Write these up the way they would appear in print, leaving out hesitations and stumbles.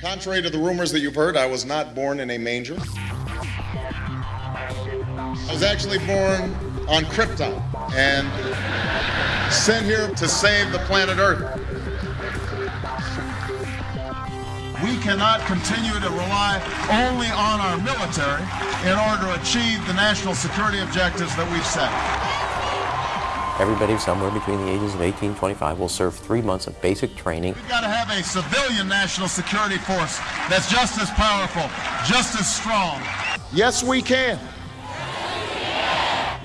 Contrary to the rumors that you've heard, I was not born in a manger. I was actually born on Krypton and sent here to save the planet Earth. We cannot continue to rely only on our military in order to achieve the national security objectives that we've set. Everybody somewhere between the ages of 18 and 25 will serve 3 months of basic training. We've got to have a civilian national security force that's just as powerful, just as strong. Yes, we can.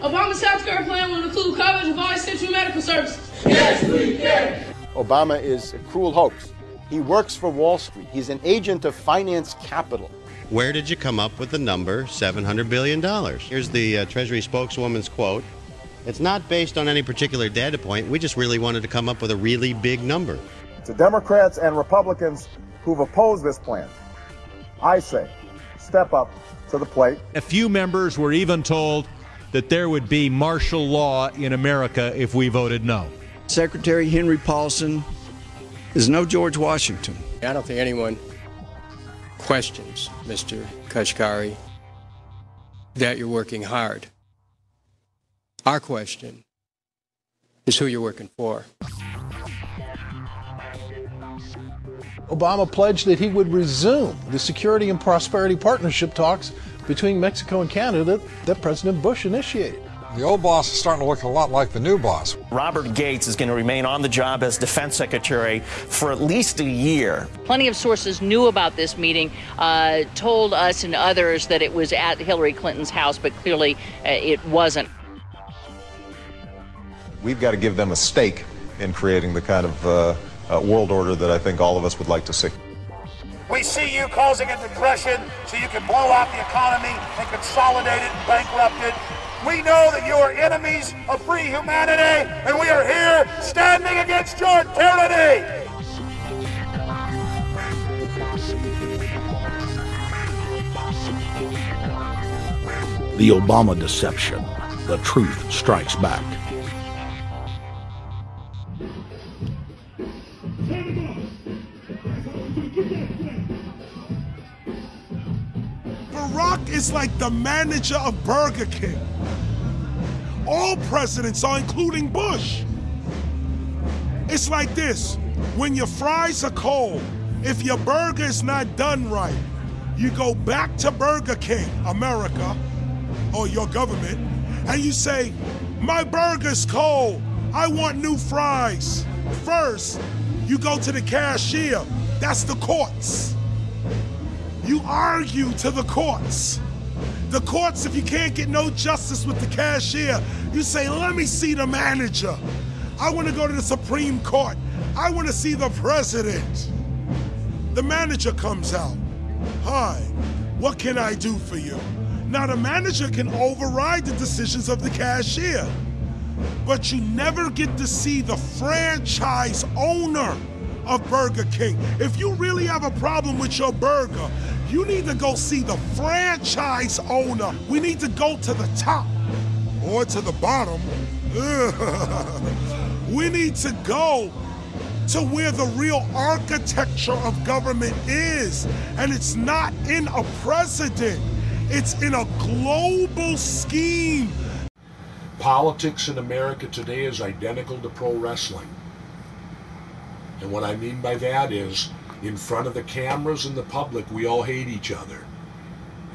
Obama's healthcare plan will include coverage of all essential medical services. Yes, we can. Obama is a cruel hoax. He works for Wall Street. He's an agent of finance capital. Where did you come up with the number $700 billion? Here's the Treasury spokeswoman's quote. It's not based on any particular data point. We just really wanted to come up with a really big number. To Democrats and Republicans who've opposed this plan, I say, step up to the plate. A few members were even told that there would be martial law in America if we voted no. Secretary Henry Paulson is no George Washington. I don't think anyone questions, Mr. Kashkari, that you're working hard. Our question is who you're working for. Obama pledged that he would resume the Security and Prosperity Partnership talks between Mexico and Canada that President Bush initiated. The old boss is starting to look a lot like the new boss. Robert Gates is going to remain on the job as defense secretary for at least a year. Plenty of sources knew about this meeting, told us and others that it was at Hillary Clinton's house, but clearly it wasn't. We've got to give them a stake in creating the kind of world order that I think all of us would like to see. We see you causing a depression so you can blow out the economy and consolidate it and bankrupt it. We know that you are enemies of free humanity, and we are here standing against your tyranny. The Obama deception. The truth strikes back. Barack is like the manager of Burger King. All presidents are, including Bush. It's like this: when your fries are cold, if your burger is not done right, you go back to Burger King, America, or your government, and you say, my burger's cold, I want new fries. First, you go to the cashier, that's the courts. You argue to the courts. The courts, if you can't get no justice with the cashier, you say, let me see the manager. I want to go to the Supreme Court. I want to see the president. The manager comes out. Hi, what can I do for you? Now the manager can override the decisions of the cashier, but you never get to see the franchise owner of Burger King. If you really have a problem with your burger, you need to go see the franchise owner. We need to go to the top or to the bottom. We need to go to where the real architecture of government is. And it's not in a president, it's in a global scheme. Politics in America today is identical to pro wrestling. And what I mean by that is, in front of the cameras and the public, we all hate each other.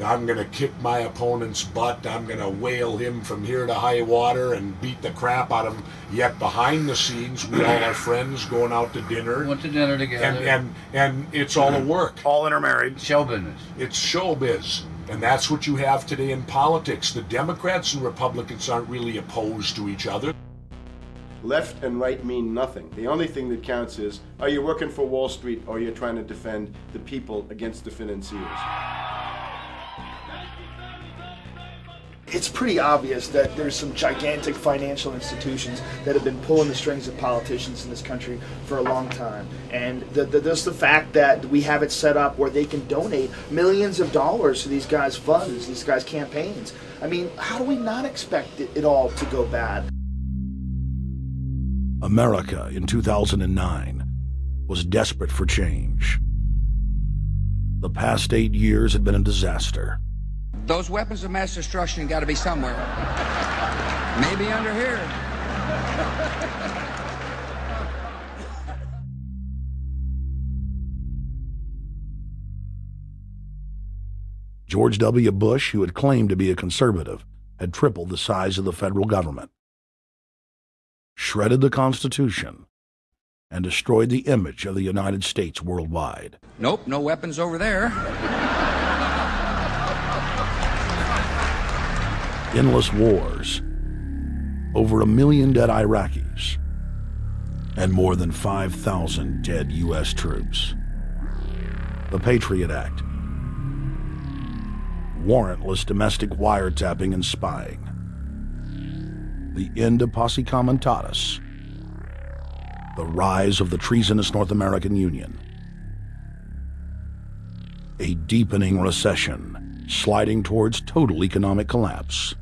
I'm going to kick my opponent's butt. I'm going to whale him from here to high water and beat the crap out of him. Yet behind the scenes, we all are friends going out to dinner. Went to dinner together. And it's all a work. All intermarried. Show business. It's showbiz. And that's what you have today in politics. The Democrats and Republicans aren't really opposed to each other. Left and right mean nothing. The only thing that counts is, are you working for Wall Street or you're trying to defend the people against the financiers? It's pretty obvious that there's some gigantic financial institutions that have been pulling the strings of politicians in this country for a long time. And just the fact that we have it set up where they can donate millions of dollars to these guys' funds, these guys' campaigns. I mean, how do we not expect it all to go bad? America in 2009 was desperate for change. The past 8 years had been a disaster. Those weapons of mass destruction got to be somewhere. Maybe under here. George W. Bush, who had claimed to be a conservative, had tripled the size of the federal government, shredded the Constitution, and destroyed the image of the United States worldwide. Nope, no weapons over there. Endless wars, over 1 million dead Iraqis, and more than 5,000 dead U.S. troops. The Patriot Act, warrantless domestic wiretapping and spying, the end of posse comitatus, the rise of the treasonous North American Union, a deepening recession sliding towards total economic collapse.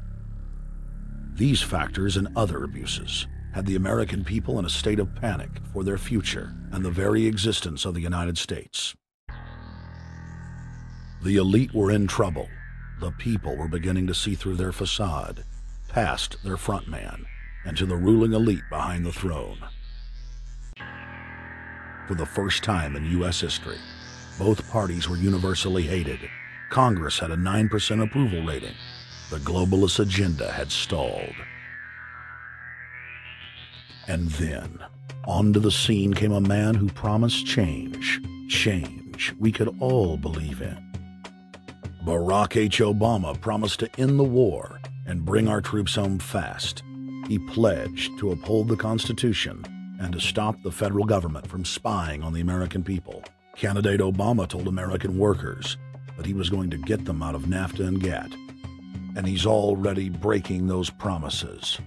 These factors and other abuses had the American people in a state of panic for their future and the very existence of the United States. The elite were in trouble. The people were beginning to see through their facade, past their front man, and to the ruling elite behind the throne. For the first time in U.S. history, both parties were universally hated. Congress had a 9% approval rating. The globalist agenda had stalled. And then, onto the scene came a man who promised change. Change we could all believe in. Barack H. Obama promised to end the war and bring our troops home fast. He pledged to uphold the Constitution and to stop the federal government from spying on the American people. Candidate Obama told American workers that he was going to get them out of NAFTA and GATT, and he's already breaking those promises.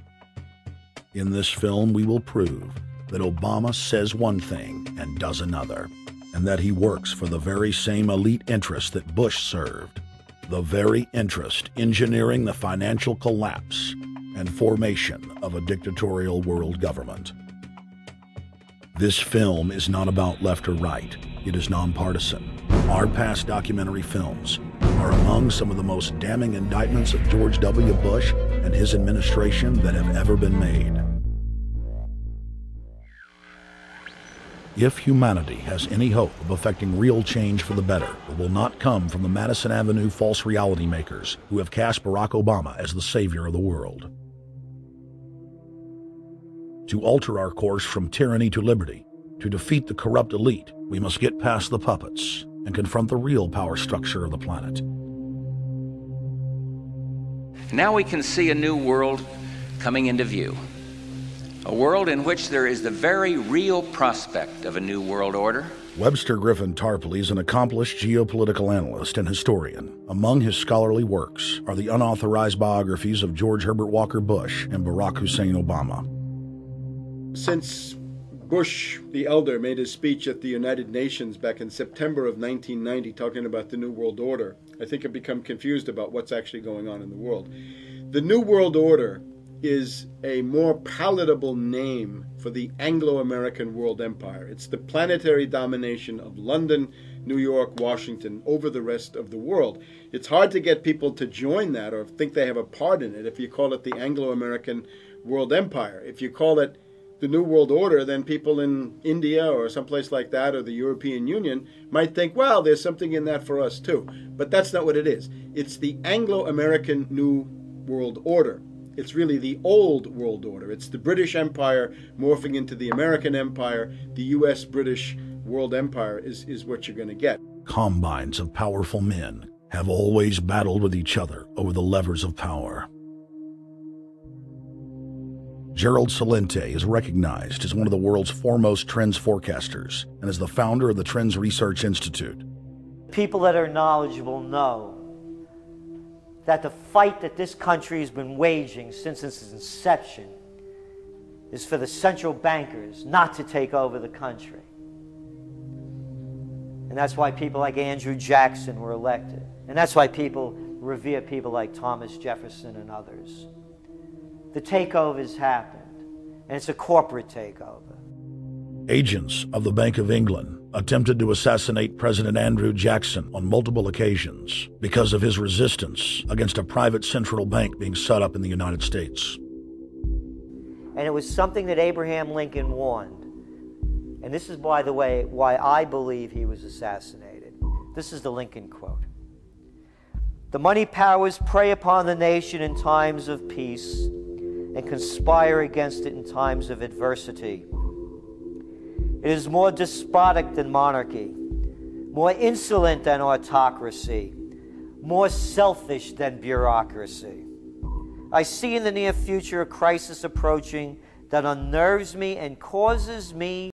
In this film, we will prove that Obama says one thing and does another, and that he works for the very same elite interests that Bush served, the very interest engineering the financial collapse and formation of a dictatorial world government. This film is not about left or right. It is nonpartisan. Our past documentary films are among some of the most damning indictments of George W. Bush and his administration that have ever been made. If humanity has any hope of effecting real change for the better, it will not come from the Madison Avenue false reality makers who have cast Barack Obama as the savior of the world. To alter our course from tyranny to liberty, to defeat the corrupt elite, we must get past the puppets and confront the real power structure of the planet. Now we can see a new world coming into view. A world in which there is the very real prospect of a new world order. Webster Griffin Tarpley is an accomplished geopolitical analyst and historian. Among his scholarly works are the unauthorized biographies of George Herbert Walker Bush and Barack Hussein Obama. Since Bush the elder made his speech at the United Nations back in September of 1990 talking about the New World Order, I think I've become confused about what's actually going on in the world. The New World Order is a more palatable name for the Anglo-American world empire. It's the planetary domination of London, New York, Washington over the rest of the world. It's hard to get people to join that or think they have a part in it if you call it the Anglo-American world empire. If you call it the New World Order, then people in India or someplace like that or the European Union might think, well, there's something in that for us too. But that's not what it is. It's the Anglo-American New World Order. It's really the old world order. It's the British Empire morphing into the American Empire. The U.S.-British world empire is what you're going to get. Combines of powerful men have always battled with each other over the levers of power. Gerald Celente is recognized as one of the world's foremost trends forecasters and is the founder of the Trends Research Institute. People that are knowledgeable know that the fight that this country has been waging since its inception is for the central bankers not to take over the country. And that's why people like Andrew Jackson were elected. And that's why people revere people like Thomas Jefferson and others. The takeover's happened, and it's a corporate takeover. Agents of the Bank of England, attempted to assassinate President Andrew Jackson on multiple occasions because of his resistance against a private central bank being set up in the United States. And it was something that Abraham Lincoln warned. And this is, by the way, why I believe he was assassinated. This is the Lincoln quote. The money powers prey upon the nation in times of peace and conspire against it in times of adversity. It is more despotic than monarchy, more insolent than autocracy, more selfish than bureaucracy. I see in the near future a crisis approaching that unnerves me and causes me